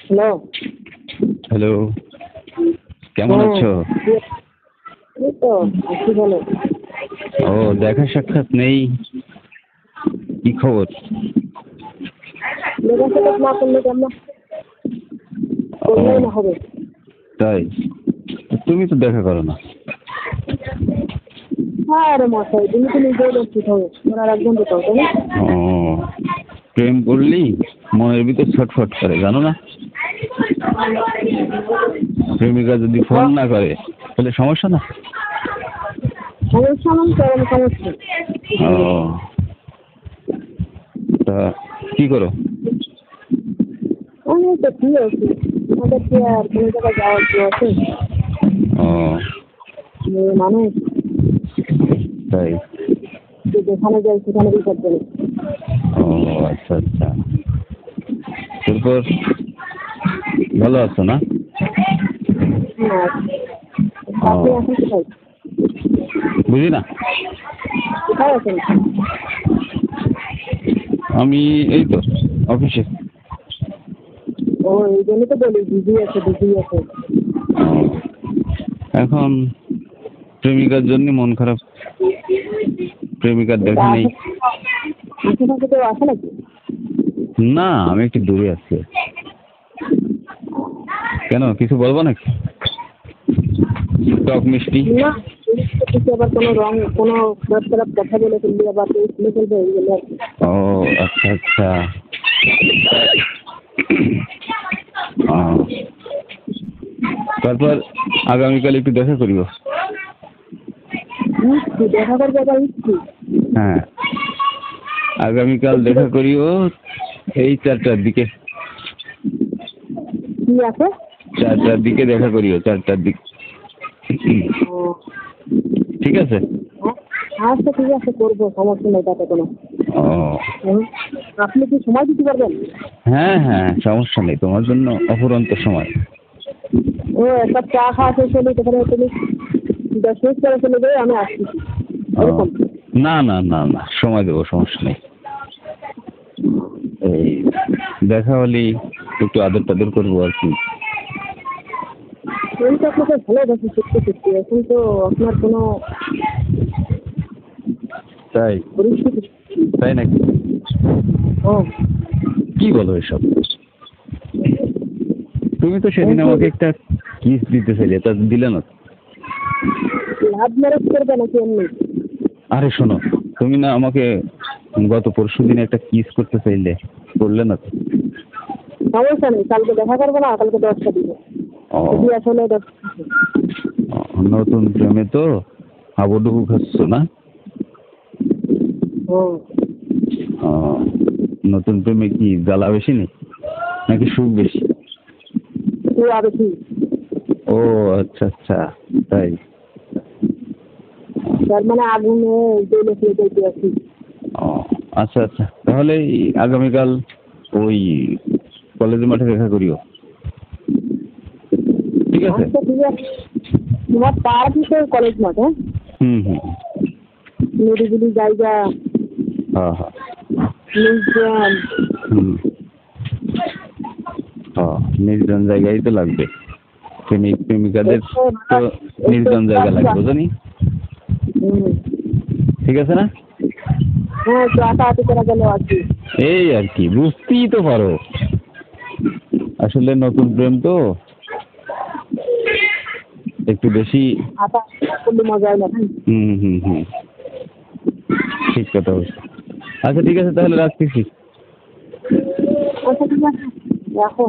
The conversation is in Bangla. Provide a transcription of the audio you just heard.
হ্যালো। হ্যালো, কেমন আছো? এই তো আছি ভালো। ও, দেখা সাক্ষাৎ নেই, কি খবর? দেখা সাক্ষাৎ না করলে কেমন করলেই না হবে। তাই? তুমি তো দেখা করো না। হ্যাঁ রে মশাই, তুমি তো নিজেও দেখছি হবে, তোমার একজন তো তাই না? ও, প্রেম করলি মনের ভিতর ছটফট করে, জানো না? প্রেমিকা যদি ফোন না করে তাহলে সমস্যা না? সমস্যা মানে কেমন সমস্যা? ও, তা কি করো? আমি তো কি আছি, আমাদের কি আর কোনো জায়গায় যাওয়ার কি আছে? ও, মানুষ তাই? যেখানে যাই সেখানে বিচার করে। ও, আচ্ছা আচ্ছা। তারপর ভালো আছো না? হ্যাঁ, আপনি এখন কোথায়? বুঝি না। কোথায় আছেন? আমি এই তো অফিসে। ও, এই জন্য তো বলি দিদি আছে দিদি আছে। এখন প্রেমিকার জন্য মন খারাপ, প্রেমিকার দেখা নেই। আশেপাশে কেউ আসে নাকি? না, আমি একটু দূরে আছি। কেন, কিছু বলবো নাকি? টক মিষ্টি? না, কিছু আবার কোনো রং কোনো খারাপ কথা বলে ফেললি আবার কেউ শুনে ফেলবে এইগুলো আর কি। ও, আচ্ছা আচ্ছা। ও, তারপর আগামীকাল একটু দেখা করিব। মিষ্টি দেখা করবে আবার মিষ্টি? হ্যাঁ, আগামীকাল দেখা করিও এই 4টার দিকে। কি আছে? 4টার দিকে দেখা করিও, 4টার দিকে। ও, ঠিক আছে? আচ্ছা ঠিক আছে, করবো, সমস্যা নেই তাতে কোনো। ও, আপনি কি সময় দিতে পারবেন? হ্যাঁ হ্যাঁ, সমস্যা নেই, তোমার জন্য অফুরন্ত সময়। ও, একটা চা খাওয়া শেষ হলে সেখানে তুমি 10 মিনিট পরে চলে যাবে, আমি আসছি ও, এরকম। না না না না, সময় দেবো, সমস্যা নেই। এই দেখা হলেই একটু আদর টাদর করবো আর কি। আমি তো আপনাকে ভালোবাসি সত্যি সত্যি, এখন তো আপনার কোনো তাই? পরিস্থিতি। তাই নাকি? ও, কি বলো এসব? তুমি তো সেদিন আমাকে একটা কিস দিতে চাইলে, তা দিলে না। লাভ ম্যারেজ করবে নাকি এমনি? আরে শোনো, তুমি না আমাকে গত পরশুদিন একটা কিস করতে চাইলে, করলে না তো? সমস্যা নেই, কালকে দেখা করবো না, কালকে 10টা দিব। ও, যদি আসলে নতুন প্রেমে তো হাবুডুবু খাচ্ছ না? ও, ও, নতুন প্রেমে কি জ্বালা বেশি নেই নাকি সুখ বেশি? তুই আর কি? ও, আচ্ছা আচ্ছা, তাই? তার মানে আগুনে জ্বলে ফিরে যেতে আছি। ও, আচ্ছা আচ্ছা, তাহলে আগামীকাল ওই কলেজের মাঠে দেখা করিও, ঠিক আছে? আচ্ছা ঠিক আছে, তোমার তার ভিতরে কলেজ মাঠ? হ্যাঁ, হুম হুম, নিরিবিলি জায়গা, হ্যাঁ হ্যাঁ, মিউজিয়াম। হুম, হ্যাঁ, নির্জন জায়গায় তো লাগবে, প্রেমিক প্রেমিকাদের তো নির্জন জায়গা লাগবে, জানি। হুম, ঠিক আছে না? হ্যাঁ, একটু হাঁটাহাঁটি করা গেল আর কি। এই আর কি, বুঝতেই তো পারো, আসলে নতুন প্রেম তো একটু বেশি। হাঁটাহাঁটি করলে মজা হয় না? হুম হুম হুম, ঠিক কথা বলছো। আচ্ছা ঠিক আছে, তাহলে রাখতেছি। আচ্ছা ঠিক আছে, রাখো।